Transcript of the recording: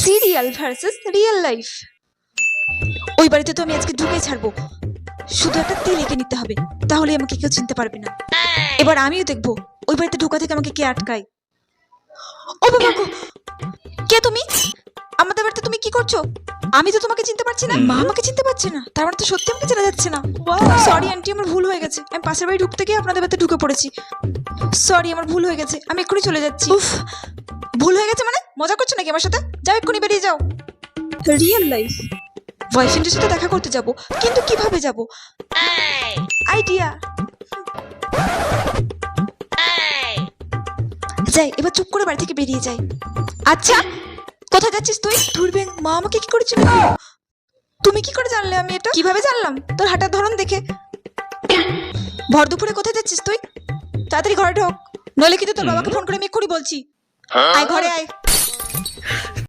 Serial versus real life. ওই বাড়িতে তো আমি আজকে ঢুকে ছাড়বো, শুধু একটা তেল এঁকে নিতে হবে, তাহলে আমাকে কেউ চিনতে পারবে না। এবার আমিও দেখবো ওই বাড়িতে ঢোকা থেকে আমাকে কে আটকায়। ও বাবা গো, কে তুমি? আমাদের বাড়িতে তুমি কি করছো? আমি তো তোমাকে চিনতে পারছি না। মা আমাকে চিনতে পারছে না, তার মানে তো সত্যি আমাকে চেনা যাচ্ছে না। সরি আন্টি, আমার ভুল হয়ে গেছে। আমি পাশের বাড়ি ঢুকতে গিয়ে আপনাদের বাড়িতে ঢুকে পড়েছি। সরি, আমার ভুল হয়ে গেছে, আমি এক্ষুনি চলে যাচ্ছি। উফ, ভুল হয়ে গেছে মানে? মজা করছো নাকি আমার সাথে? যাও, এক্ষুনি বেরিয়ে যাও। রিয়েল লাইফ বয়ফ্রেন্ডের সাথে দেখা করতে যাব, কিন্তু কিভাবে যাব? আইডিয়া। যাই, এবার চুপ করে বাড়ি থেকে বেরিয়ে যাই। আচ্ছা, কোথায় যাচ্ছিস তুই? ধুরবেন, মা আমাকে কি করেছিল? তুমি কি করে জানলে আমি এটা? কিভাবে জানলাম? তোর হাঁটার ধরন দেখে। ভর দুপুরে কোথায় যাচ্ছিস তুই? তাড়াতাড়ি ঘরে ঢোক, নইলে কিন্তু তোর বাবাকে ফোন করে আমি এক্ষুনি বলছি। আয় ঘরে আয়।